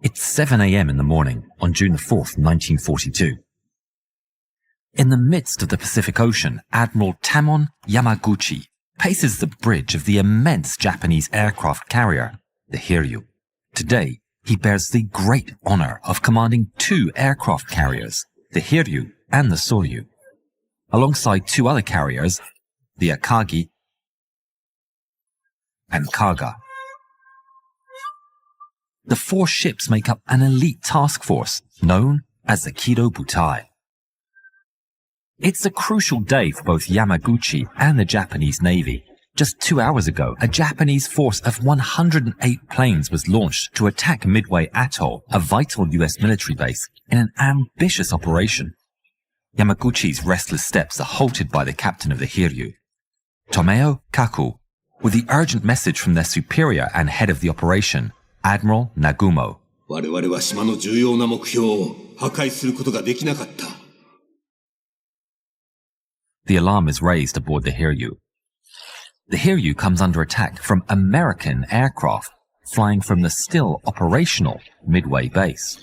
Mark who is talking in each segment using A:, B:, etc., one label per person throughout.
A: It's 7 a.m. in the morning on June the 4th, 1942. In the midst of the Pacific Ocean, Admiral Tamon Yamaguchi paces the bridge of the immense Japanese aircraft carrier, the Hiryu. Today, he bears the great honor of commanding two aircraft carriers, the Hiryu and the Soryu, alongside two other carriers, the Akagi and Kaga. The four ships make up an elite task force known as the Kido Butai. It's a crucial day for both Yamaguchi and the Japanese Navy. Just 2 hours ago, a Japanese force of 108 planes was launched to attack Midway Atoll, a vital US military base, in an ambitious operation. Yamaguchi's restless steps are halted by the captain of the Hiryu, Tomeo Kaku, with the urgent message from their superior and head of the operation, Admiral Nagumo.
B: 我々は島の重要な目標を破壊することができなかった。
A: The alarm is raised aboard the Hiryu. The Hiryu comes under attack from American aircraft flying from the still operational Midway base.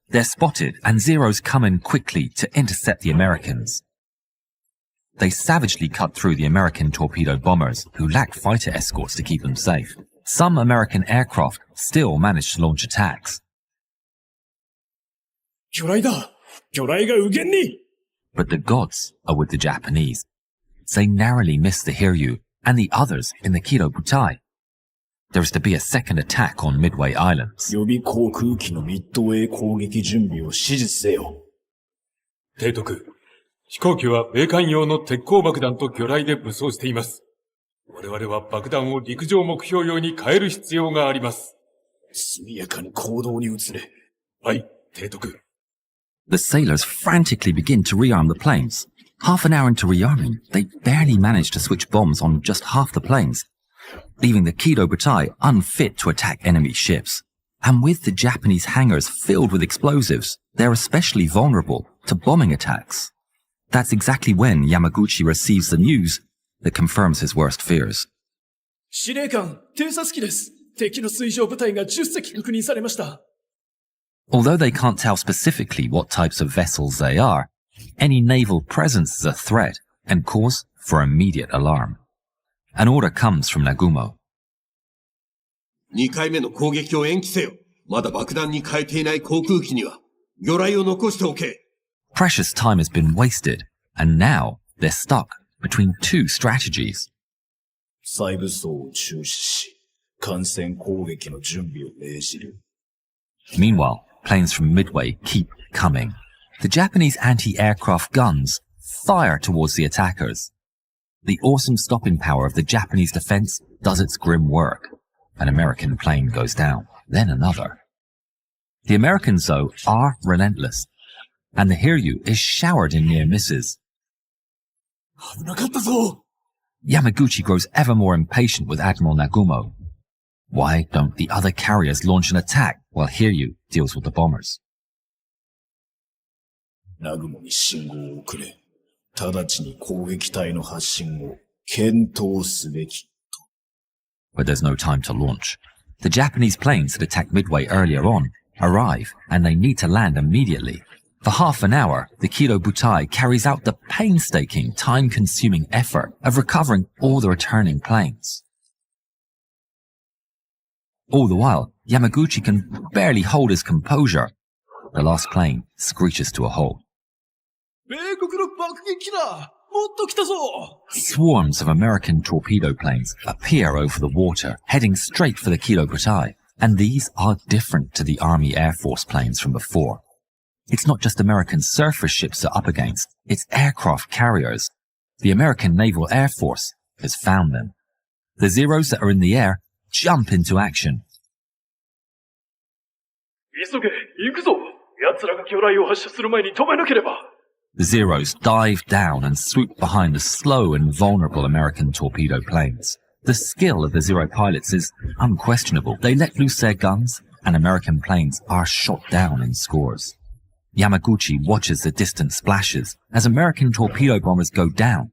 A: They're spotted and Zeros come in quickly to intercept the Americans. They savagely cut through the American torpedo bombers who lack fighter escorts to keep them safe. Some American aircraft still manage to launch attacks.
C: 魚雷だ!魚雷が右舷に!
A: But the gods are with the Japanese. They narrowly miss the Hiryu and the others in the Kido Butai. There is to be a second attack on Midway Islands.
C: 予備航空機のミッドウェイ攻撃準備を指示せよ。
D: 提督、飛行機は米艦用の鉄鋼爆弾と魚雷で武装しています。我々は爆弾を陸上目標用に変える必要があります。
C: 速やかに行動に移れ。
D: はい、提督。
A: The sailors frantically begin to rearm the planes. Half an hour into rearming, they barely manage to switch bombs on just half the planes, leaving the Kido Butai unfit to attack enemy ships. And with the Japanese hangars filled with explosives, they're especially vulnerable to bombing attacks. That's exactly when Yamaguchi receives the news that confirms his worst fears.
C: 司令官、偵察機です。敵の水上部隊が10隻確認されました。
A: Although they can't tell specifically what types of vessels they are, any naval presence is a threat and cause for immediate alarm. An order comes from Nagumo.
B: 2回目の攻撃を延期せよ。まだ爆弾に変えていない航空機には魚雷を残しておけ。
A: Precious time has been wasted, and now they're stuck between two strategies.
C: 再武装を中止し、艦船攻撃の準備を命じる。
A: Meanwhile, planes from Midway keep coming. The Japanese anti-aircraft guns fire towards the attackers. The awesome stopping power of the Japanese defense does its grim work. An American plane goes down, then another. The Americans, though, are relentless, and the Hiryu is showered in near misses.
C: 危なかったぞ!
A: Yamaguchi grows ever more impatient with Admiral Nagumo. Why don't the other carriers launch an attack while Hiryu deals with the bombers?
C: ナグモに信号を送れ。直ちに攻撃隊の発進を検討すべき。
A: But there's no time to launch. The Japanese planes that attacked Midway earlier on arrive, and they need to land immediately. For half an hour, the Kido Butai carries out the painstaking, time-consuming effort of recovering all the returning planes. All the while, Yamaguchi can barely hold his composure. The last plane screeches to a halt.
C: 米国の爆撃機だ! もっと来たぞ!
A: Swarms of American torpedo planes appear over the water, heading straight for the Kido Butai. And these are different to the Army Air Force planes from before. It's not just American surface ships they're up against, it's aircraft carriers. The American Naval Air Force has found them. The Zeros that are in the air jump into action.
C: 急げ、行くぞ! 奴らが魚雷を発射する前に止めなければ!
A: The Zeros dive down and swoop behind the slow and vulnerable American torpedo planes. The skill of the Zero pilots is unquestionable. They let loose their guns, and American planes are shot down in scores. Yamaguchi watches the distant splashes as American torpedo bombers go down.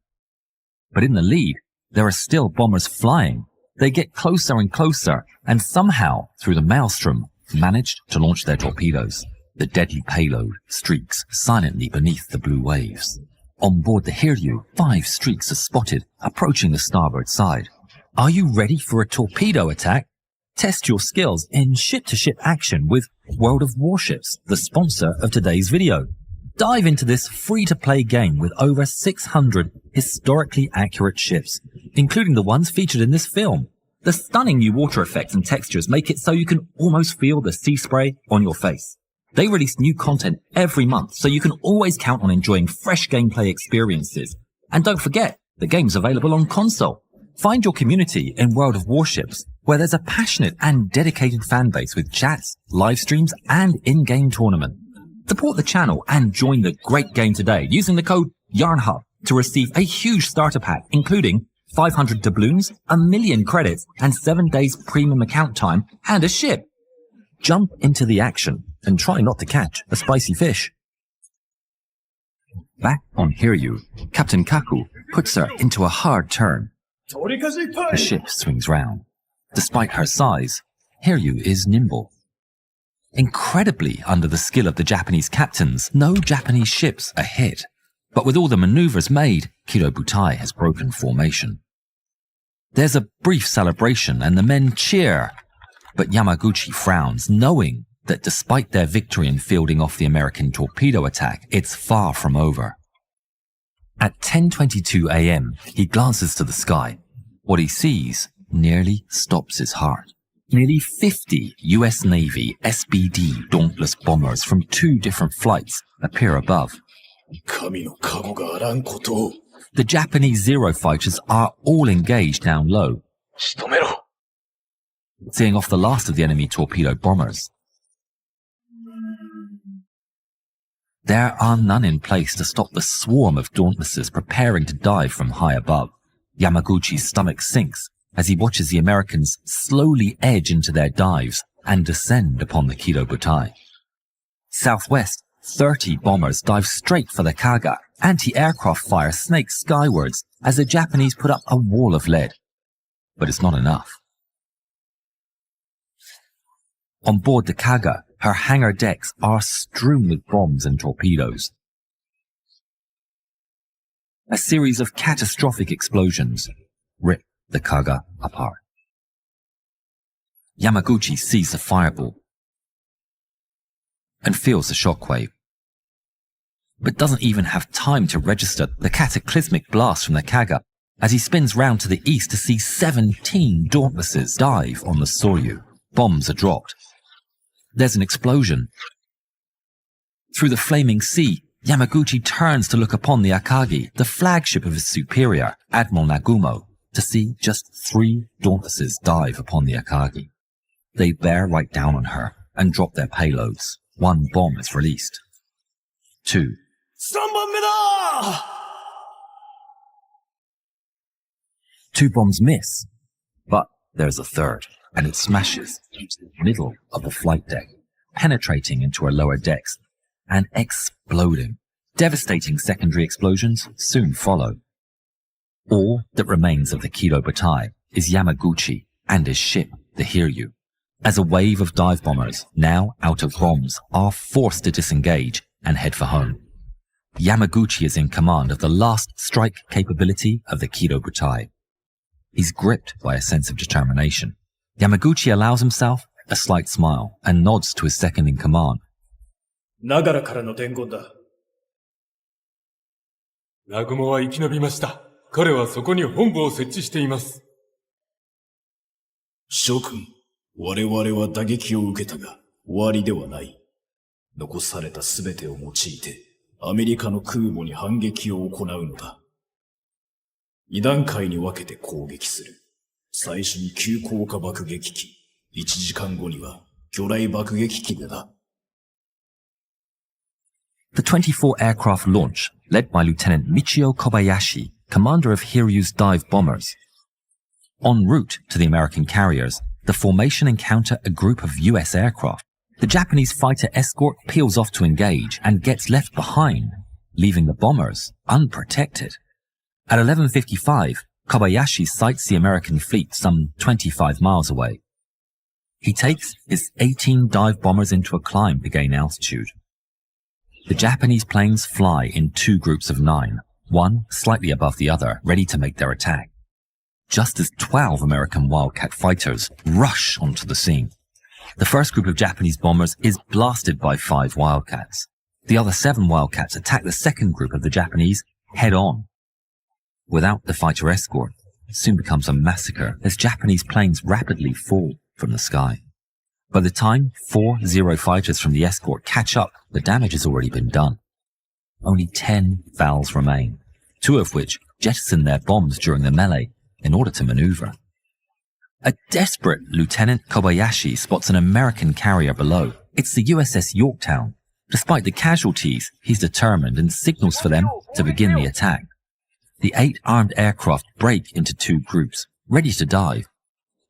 A: But in the lead, there are still bombers flying. They get closer and closer, and somehow, through the maelstrom, managed to launch their torpedoes. The deadly payload streaks silently beneath the blue waves. On board the Hiryu, 5 streaks are spotted approaching the starboard side. Are you ready for a torpedo attack? Test your skills in ship-to-ship action with World of Warships, the sponsor of today's video. Dive into this free-to-play game with over 600 historically accurate ships, including the ones featured in this film. The stunning new water effects and textures make it so you can almost feel the sea spray on your face. They release new content every month, so you can always count on enjoying fresh gameplay experiences. And don't forget, the game's available on console. Find your community in World of Warships, where there's a passionate and dedicated fan base with chats, live streams, and in-game tournament. Support the channel and join the great game today using the code YARNHUB to receive a huge starter pack, including 500 doubloons, 1,000,000 credits, and 7 days premium account time, and a ship. Jump into the action and try not to catch a spicy fish. Back on Hiryu, Captain Kaku puts her into a hard turn. The ship swings round. Despite her size, Hiryu is nimble. Incredibly, under the skill of the Japanese captains, no Japanese ships are hit. But with all the maneuvers made, Kido Butai has broken formation. There's a brief celebration and the men cheer. But Yamaguchi frowns, knowing that despite their victory in fielding off the American torpedo attack, it's far from over. At 10:22 a.m., he glances to the sky. What he sees nearly stops his heart. Nearly 50 US Navy SBD Dauntless bombers from 2 different flights appear above. The Japanese Zero fighters are all engaged down low, seeing off the last of the enemy torpedo bombers. There are none in place to stop the swarm of Dauntlesses preparing to dive from high above. Yamaguchi's stomach sinks as he watches the Americans slowly edge into their dives and descend upon the Kido Butai. Southwest, 30 bombers dive straight for the Kaga. Anti-aircraft fire snakes skywards as the Japanese put up a wall of lead. But it's not enough. On board the Kaga, her hangar decks are strewn with bombs and torpedoes. A series of catastrophic explosions rip the Kaga apart. Yamaguchi sees the fireball and feels the shockwave, but doesn't even have time to register the cataclysmic blast from the Kaga as he spins round to the east to see 17 Dauntlesses dive on the Soryu. Bombs are dropped. There's an explosion. Through the flaming sea, Yamaguchi turns to look upon the Akagi, the flagship of his superior, Admiral Nagumo, to see just 3 Dauntlesses dive upon the Akagi. They bear right down on her and drop their payloads. 1 bomb is released. 2. 2 bombs miss, but there's a 3rd, and it smashes into the middle of the flight deck, penetrating into her lower decks and exploding. Devastating secondary explosions soon follow. All that remains of the Kido Butai is Yamaguchi and his ship, the Hiryu, as a wave of dive bombers, now out of bombs, are forced to disengage and head for home. Yamaguchi is in command of the last strike capability of the Kido Butai. He's gripped by a sense of determination. Yamaguchi allows himself a slight smile and nods to his second in command.
C: 長良からの伝言だ。
D: 南雲は生き延びました。彼はそこに本部を設置しています。
C: 諸君、我々は打撃を受けたが、終わりではない。残されたすべてを用いて、アメリカの空母に反撃を行うのだ。2段階に分けて攻撃する。最初に急降下爆撃機、1時間後には魚雷爆撃機でだ。
A: The 24 aircraft launch, led by Lieutenant Michio Kobayashi, commander of Hiryu's dive bombers. En route to the American carriers, the formation encounter a group of US aircraft. The Japanese fighter escort peels off to engage and gets left behind, leaving the bombers unprotected. At 11:55, Kobayashi sights the American fleet some 25 miles away. He takes his 18 dive bombers into a climb to gain altitude. The Japanese planes fly in 2 groups of 9, one slightly above the other, ready to make their attack. Just as 12 American Wildcat fighters rush onto the scene. The first group of Japanese bombers is blasted by 5 Wildcats. The other 7 Wildcats attack the second group of the Japanese head-on. Without the fighter escort, it soon becomes a massacre as Japanese planes rapidly fall from the sky. By the time 4 Zero fighters from the escort catch up, the damage has already been done. Only 10 VALs remain, 2 of which jettison their bombs during the melee in order to maneuver. A desperate Lieutenant Kobayashi spots an American carrier below. It's the USS Yorktown. Despite the casualties, he's determined and signals for them to begin the attack. The 8 armed aircraft break into 2 groups, ready to dive.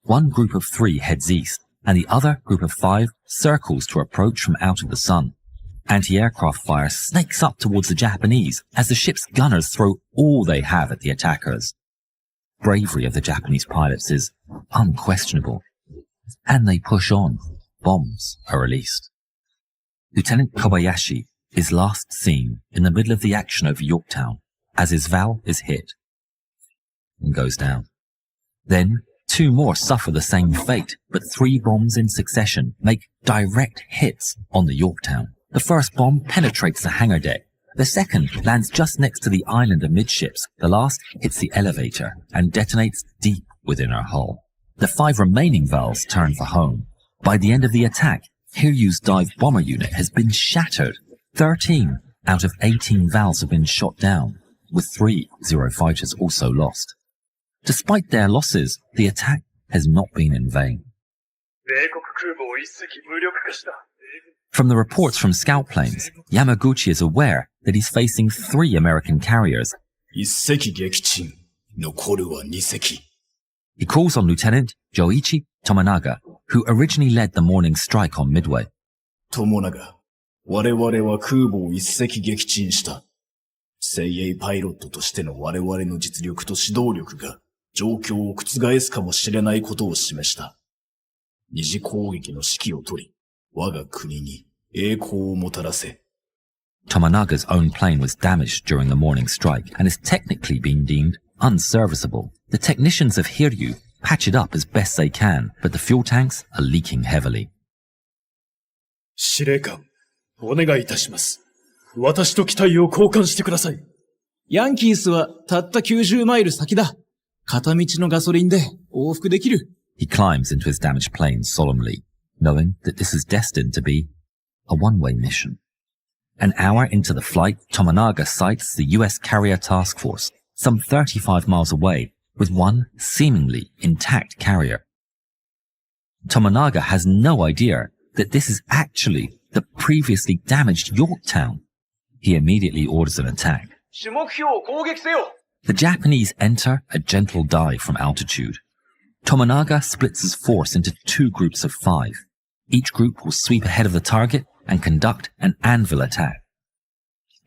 A: One group of 3 heads east, and the other group of 5 circles to approach from out of the sun. Anti-aircraft fire snakes up towards the Japanese as the ship's gunners throw all they have at the attackers. Bravery of the Japanese pilots is unquestionable, and they push on. Bombs are released. Lieutenant Kobayashi is last seen in the middle of the action over Yorktown as his VAL is hit and goes down. Then 2 more suffer the same fate, but 3 bombs in succession make direct hits on the Yorktown. The first bomb penetrates the hangar deck. The second lands just next to the island amidships. The last hits the elevator and detonates deep within her hull. The 5 remaining VALs turn for home. By the end of the attack, Hiryu's dive bomber unit has been shattered. 13 out of 18 VALs have been shot down, with 3 Zero fighters also lost. Despite their losses, the attack has not been in vain. From the reports from scout planes, Yamaguchi is aware that he's facing 3 American carriers.
C: 1隻撃沈。残るは2隻。
A: He calls on Lieutenant Joichi Tomonaga, who originally led the morning strike on Midway.
C: 友永、我々は空母を1隻撃沈した。精鋭パイロットとしての我々の実力と指導力が状況を覆すかもしれないことを示した。二次攻撃の指揮を取り、我が国に栄光をもたらせ。
A: Tomonaga's own plane was damaged during the morning strike and is technically being deemed unserviceable. The technicians of Hiryu patch it up as best they can, but the fuel tanks are leaking heavily.
C: 司令官、お願いいたします。私と機体を交換してください。ヤンキースはたった90マイル先だ。片道のガソリンで往復できる。
A: He climbs into his damaged plane solemnly, knowing that this is destined to be a one-way mission. An hour into the flight, Tomonaga sights the US carrier task force, some 35 miles away, with one seemingly intact carrier. Tomonaga has no idea that this is actually the previously damaged Yorktown. He immediately orders an attack. The Japanese enter a gentle dive from altitude. Tomonaga splits his force into 2 groups of 5. Each group will sweep ahead of the target and conduct an anvil attack.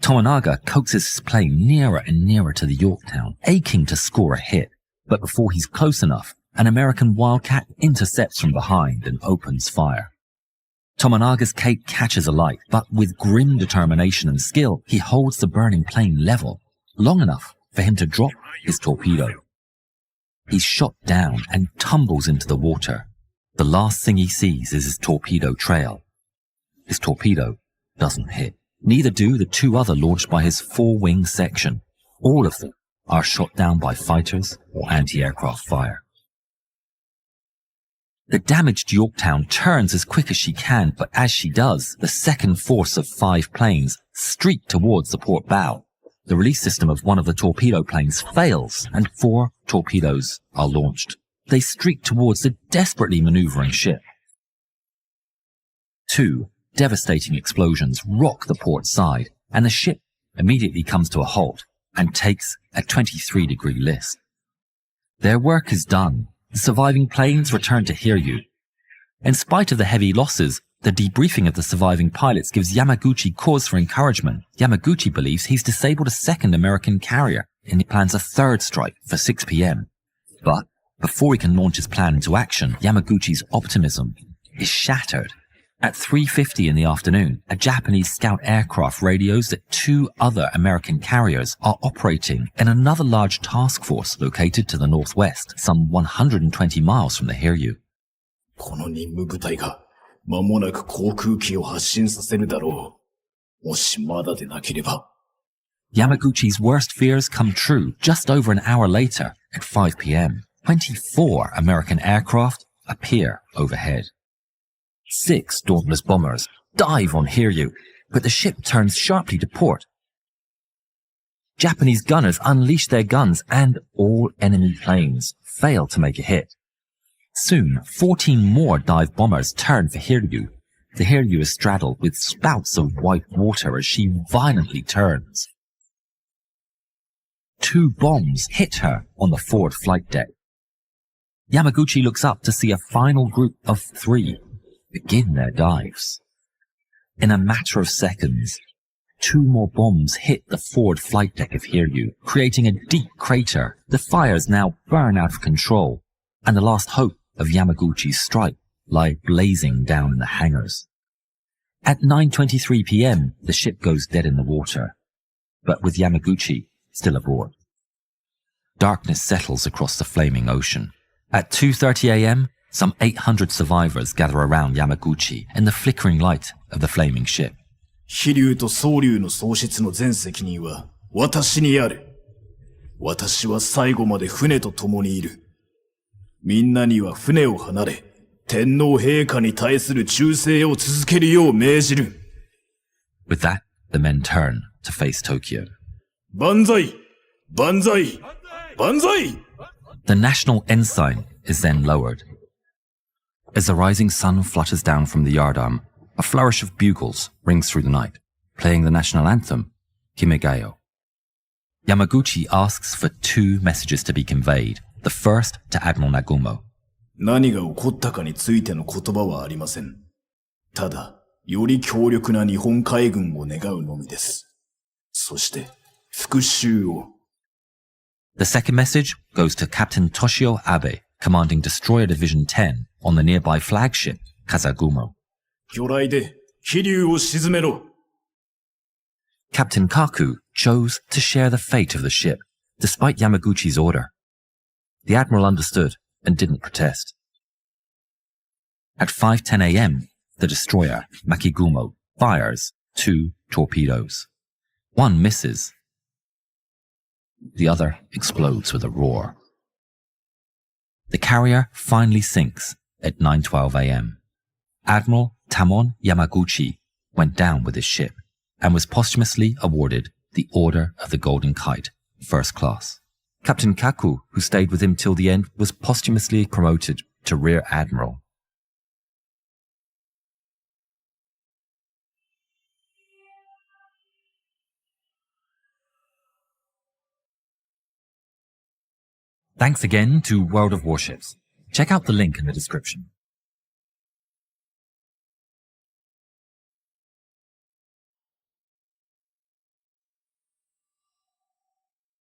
A: Tomonaga coaxes his plane nearer and nearer to the Yorktown, aching to score a hit. But before he's close enough, an American Wildcat intercepts from behind and opens fire. Tomonaga's cape catches alight, but with grim determination and skill, he holds the burning plane level, long enough for him to drop his torpedo. He's shot down and tumbles into the water. The last thing he sees is his torpedo trail. His torpedo doesn't hit. Neither do the 2 other launched by his 4-wing section. All of them are shot down by fighters or anti-aircraft fire. The damaged Yorktown turns as quick as she can, but as she does, the second force of 5 planes streak towards the port bow. The release system of one of the torpedo planes fails, and 4 torpedoes are launched. They streak towards the desperately maneuvering ship. 2 devastating explosions rock the port side, and the ship immediately comes to a halt and takes a 23-degree list. Their work is done. The surviving planes return to Hiryu. In spite of the heavy losses, the debriefing of the surviving pilots gives Yamaguchi cause for encouragement. Yamaguchi believes he's disabled a second American carrier, and he plans a 3rd strike for 6 p.m. But before he can launch his plan into action, Yamaguchi's optimism is shattered. At 3:50 in the afternoon, a Japanese scout aircraft radios that 2 other American carriers are operating in another large task force located to the northwest, some 120 miles from the Hiryu.
C: この任務部隊が間もなく航空機を発進させるだろう。もしまだでなければ。
A: Yamaguchi's worst fears come true just over an hour later at 5 p.m. 24 American aircraft appear overhead. 6 dauntless bombers dive on Hiryu, but the ship turns sharply to port. Japanese gunners unleash their guns and all enemy planes fail to make a hit. Soon, 14 more dive bombers turn for Hiryu. The Hiryu is straddled with spouts of white water as she violently turns. 2 bombs hit her on the forward flight deck. Yamaguchi looks up to see a final group of 3 begin their dives. In a matter of seconds, 2 more bombs hit the forward flight deck of Hiryu, creating a deep crater. The fires now burn out of control, and the last hope of Yamaguchi's strike lie blazing down in the hangars. At 9:23 p.m., the ship goes dead in the water, but with Yamaguchi still aboard. Darkness settles across the flaming ocean. At 2:30 a.m., some 800 survivors gather around Yamaguchi in the flickering light of the flaming ship.
C: 飛龍と総龍の喪失の全責任は私にある。私は最後まで船と共にいる。みんなには船を離れ、天皇陛下に対する忠誠を続けるよう命じる。
A: With that, the men turn to face Tokyo.
C: 万歳！万歳！万歳！
A: The national ensign is then lowered. As the rising sun flutters down from the yardarm, a flourish of bugles rings through the night, playing the national anthem, Kimegayo. Yamaguchi asks for 2 messages to be conveyed, the first to Admiral Nagumo.
C: 何が起こったかについての言葉はありません。ただ、より強力な日本海軍を願うのみです。そして、復讐を。
A: The second message goes to Captain Toshio Abe, commanding Destroyer Division 10 on the nearby flagship, Kazagumo.
C: 魚雷で飛龍を沈めろ。
A: Captain Kaku chose to share the fate of the ship, despite Yamaguchi's order. The admiral understood and didn't protest. At 5:10 a.m., the destroyer, Makigumo, fires 2 torpedoes. One misses. The other explodes with a roar. The carrier finally sinks at 9:12 a.m. Admiral Tamon Yamaguchi went down with his ship and was posthumously awarded the Order of the Golden Kite, First Class. Captain Kaku, who stayed with him till the end, was posthumously promoted to Rear Admiral. Thanks again to World of Warships. Check out the link in the description.